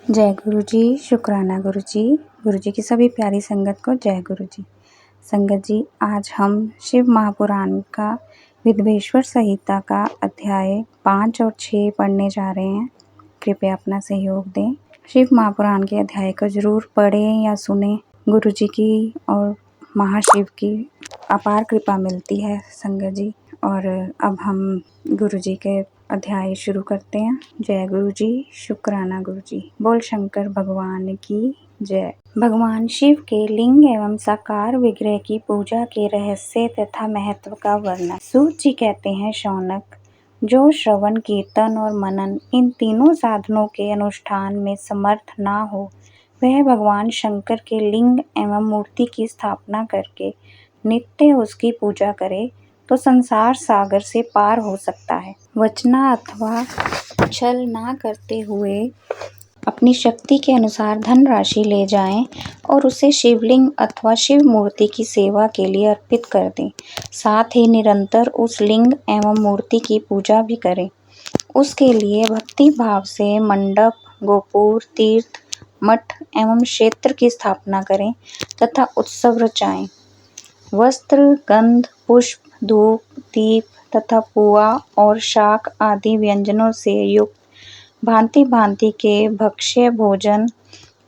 जय गुरु जी, शुक्राना गुरु जी की सभी प्यारी संगत को जय गुरु जी। संगत जी, आज हम शिव महापुराण का विद्वेश्वर संहिता का अध्याय 5 और 6 पढ़ने जा रहे हैं। कृपया अपना सहयोग दें। शिव महापुराण के अध्याय को जरूर पढ़ें या सुनें। गुरु जी की और महाशिव की अपार कृपा मिलती है संगत जी। और अब हम गुरु जी के अध्याय शुरू करते हैं। जय गुरु जी, शुक्राना गुरु जी। बोल शंकर भगवान की जय। भगवान शिव के लिंग एवं साकार विग्रह की पूजा के रहस्य तथा महत्व का वर्णन। सूत जी कहते हैं, शौनक, जो श्रवण, कीर्तन और मनन इन तीनों साधनों के अनुष्ठान में समर्थ ना हो, वह भगवान शंकर के लिंग एवं मूर्ति की स्थापना करके नित्य उसकी पूजा करे तो संसार सागर से पार हो सकता है। वचना अथवा छल ना करते हुए अपनी शक्ति के अनुसार धनराशि ले जाएं और उसे शिवलिंग अथवा शिव मूर्ति की सेवा के लिए अर्पित कर दें। साथ ही निरंतर उस लिंग एवं मूर्ति की पूजा भी करें। उसके लिए भक्ति भाव से मंडप, गोपुर, तीर्थ, मठ एवं क्षेत्र की स्थापना करें तथा उत्सव रचाएं। वस्त्र, गंध, पुष्प, धूप, दीप तथा पुआ और शाक आदि व्यंजनों से युक्त भांति भांति के भक्ष्य भोजन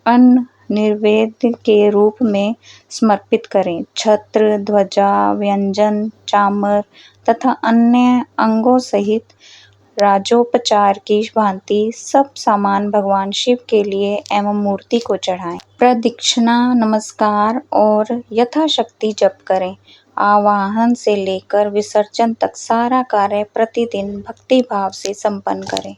अन्न निर्वेद्य के रूप में समर्पित करें। छत्र, ध्वजा, व्यंजन, चामर तथा अन्य अंगों सहित राजोपचार की भांति सब सामान भगवान शिव के लिए एवं मूर्ति को चढ़ाएं। प्रदक्षिणा, नमस्कार और यथाशक्ति जप करें। आवाहन से लेकर विसर्जन तक सारा कार्य प्रतिदिन भक्ति भाव से संपन्न करें।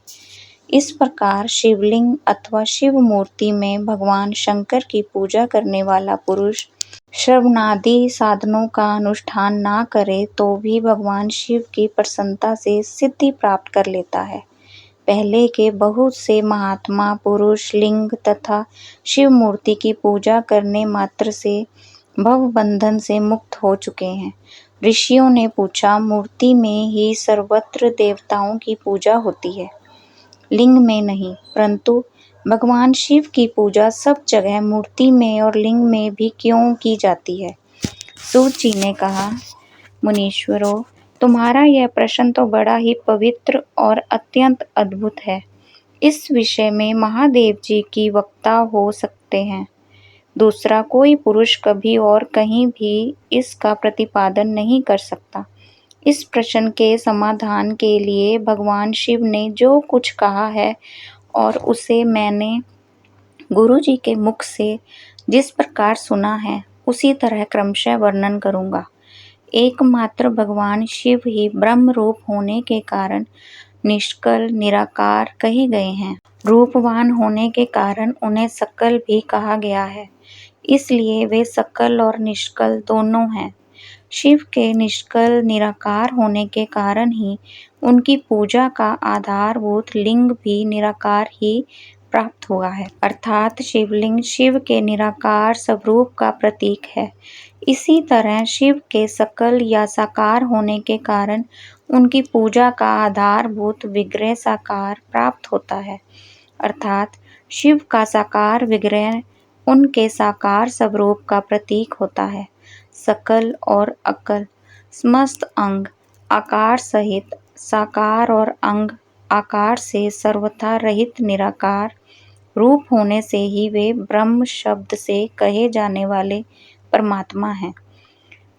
इस प्रकार शिवलिंग अथवा शिव मूर्ति में भगवान शंकर की पूजा करने वाला पुरुष श्रवणादि साधनों का अनुष्ठान ना करे तो भी भगवान शिव की प्रसन्नता से सिद्धि प्राप्त कर लेता है। पहले के बहुत से महात्मा पुरुष लिंग तथा शिव मूर्ति की पूजा करने मात्र से भव बंधन से मुक्त हो चुके हैं। ऋषियों ने पूछा, मूर्ति में ही सर्वत्र देवताओं की पूजा होती है, लिंग में नहीं, परंतु भगवान शिव की पूजा सब जगह मूर्ति में और लिंग में भी क्यों की जाती है? सूत जी ने कहा, मुनीश्वरों, तुम्हारा यह प्रश्न तो बड़ा ही पवित्र और अत्यंत अद्भुत है। इस विषय में महादेव जी की वक्ता हो सकते हैं। दूसरा कोई पुरुष कभी और कहीं भी इसका प्रतिपादन नहीं कर सकता। इस प्रश्न के समाधान के लिए भगवान शिव ने जो कुछ कहा है और उसे मैंने गुरु जी के मुख से जिस प्रकार सुना है, उसी तरह क्रमशः वर्णन करूंगा। एकमात्र भगवान शिव ही ब्रह्म रूप होने के कारण निष्कल, निराकार कहे गए हैं। रूपवान होने के कारण उन्हें सकल भी कहा गया है, इसलिए वे सकल और निष्कल दोनों हैं। शिव के निष्कल निराकार होने के कारण ही उनकी पूजा का आधारभूत लिंग भी निराकार ही प्राप्त हुआ है, अर्थात शिवलिंग शिव के निराकार स्वरूप का प्रतीक है। इसी तरह शिव के सकल या साकार होने के कारण उनकी पूजा का आधारभूत विग्रह साकार प्राप्त होता है, अर्थात शिव का साकार विग्रह उनके साकार स्वरूप का प्रतीक होता है। सकल और अकल, समस्त अंग आकार सहित साकार और अंग आकार से सर्वथा रहित निराकार रूप होने से ही वे ब्रह्म शब्द से कहे जाने वाले परमात्मा हैं।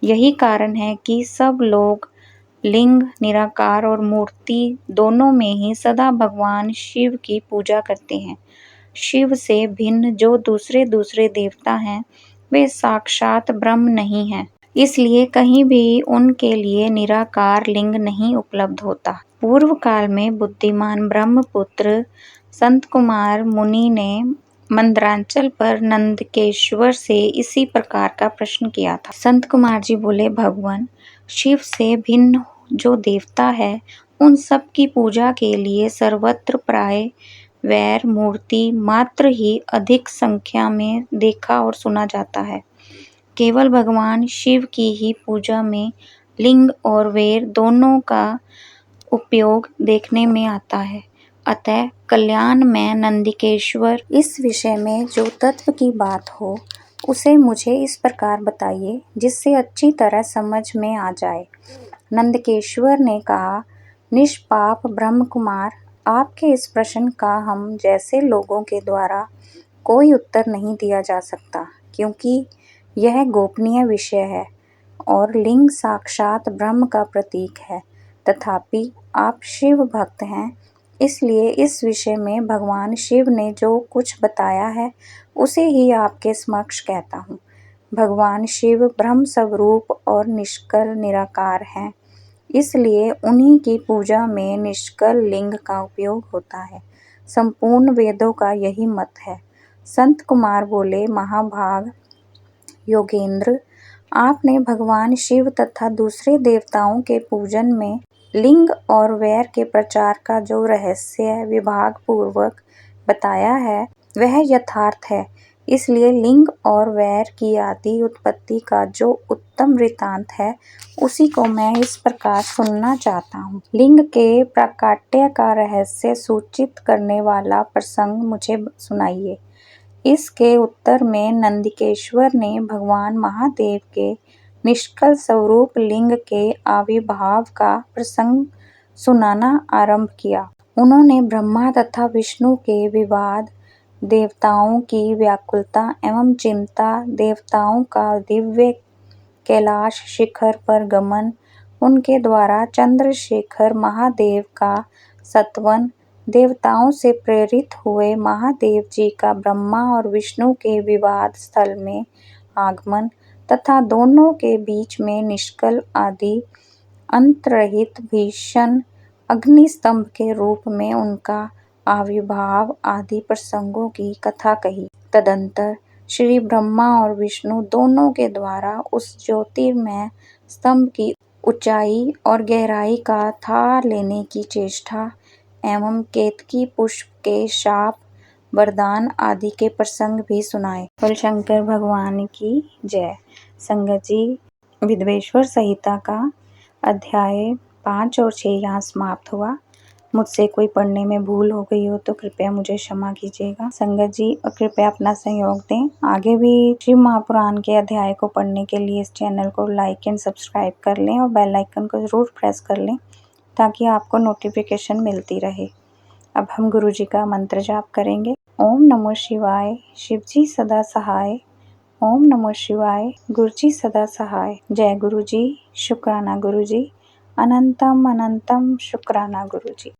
यही कारण है कि सब लोग लिंग, निराकार और मूर्ति दोनों में ही सदा भगवान शिव की पूजा करते हैं। शिव से भिन्न जो दूसरे दूसरे देवता हैं, वे साक्षात ब्रह्म नहीं हैं, इसलिए कहीं भी उनके लिए निराकार लिंग नहीं उपलब्ध होता। पूर्व काल में बुद्धिमान ब्रह्मपुत्र संत कुमार मुनि ने मंदरांचल पर नंदकेश्वर से इसी प्रकार का प्रश्न किया था। संत कुमार जी बोले, भगवान शिव से भिन्न जो देवता है, उन सब की पूजा के लिए सर्वत्र प्राय वैर मूर्ति मात्र ही अधिक संख्या में देखा और सुना जाता है। केवल भगवान शिव की ही पूजा में लिंग और वैर दोनों का उपयोग देखने में आता है। अतः कल्याण में नंदिकेश्वर। इस विषय में जो तत्व की बात हो उसे मुझे इस प्रकार बताइए जिससे अच्छी तरह समझ में आ जाए। नंदकेश्वर ने कहा, निष्पाप ब्रह्म कुमार, आपके इस प्रश्न का हम जैसे लोगों के द्वारा कोई उत्तर नहीं दिया जा सकता, क्योंकि यह गोपनीय विषय है और लिंग साक्षात ब्रह्म का प्रतीक है। तथापि आप शिव भक्त हैं, इसलिए इस विषय में भगवान शिव ने जो कुछ बताया है उसे ही आपके समक्ष कहता हूँ। भगवान शिव ब्रह्म स्वरूप और निष्कल निराकार हैं, इसलिए उन्हीं की पूजा में निष्कल लिंग का उपयोग होता है। संपूर्ण वेदों का यही मत है। संत कुमार बोले, महाभाग योगेंद्र, आपने भगवान शिव तथा दूसरे देवताओं के पूजन में लिंग और वैर के प्रचार का जो रहस्य विभाग पूर्वक बताया है वह यथार्थ है। इसलिए लिंग और वैर की आदि उत्पत्ति का जो उत्तम वृत्तांत है उसी को मैं इस प्रकार सुनना चाहता हूँ। लिंग के प्राकट्य का रहस्य सूचित करने वाला प्रसंग मुझे सुनाइए। इसके उत्तर में नंदिकेश्वर ने भगवान महादेव के निष्कल स्वरूप लिंग के आविर्भाव का प्रसंग सुनाना आरंभ किया। उन्होंने ब्रह्मा तथा विष्णु के विवाद, देवताओं की व्याकुलता एवं चिंता, देवताओं का दिव्य कैलाश शिखर पर गमन, उनके द्वारा चंद्रशेखर महादेव का सत्वन, देवताओं से प्रेरित हुए महादेव जी का ब्रह्मा और विष्णु के विवाद स्थल में आगमन तथा दोनों के बीच में निष्कल आदि अंतरहित भीषण अग्निस्तंभ के रूप में उनका आविर्भाव आदि प्रसंगों की कथा कही। तदंतर श्री ब्रह्मा और विष्णु दोनों के द्वारा उस ज्योतिर्मय स्तंभ की ऊंचाई और गहराई का था लेने की चेष्टा एवं केतकी पुष्प के शाप, वरदान आदि के प्रसंग भी सुनाए। बोल शंकर भगवान की जय। संगत जी, विद्वेश्वर संहिता का अध्याय 5 और 6 यहाँ समाप्त हुआ। मुझसे कोई पढ़ने में भूल हो गई हो तो कृपया मुझे क्षमा कीजिएगा। संगत जी, कृपया अपना सहयोग दें। आगे भी शिव महापुराण के अध्याय को पढ़ने के लिए इस चैनल को लाइक एंड सब्सक्राइब कर लें और बेल आइकन को ज़रूर प्रेस कर लें ताकि आपको नोटिफिकेशन मिलती रहे। अब हम गुरु जी का मंत्र जाप करेंगे। ओम नमो शिवाय, शिव जी सदा सहाय। ओम नमो शिवाय, गुरु जी सदा सहाय। जय गुरु जी, शुक्राना गुरु जी, अनंतम अनंतम शुक्राना गुरु जी।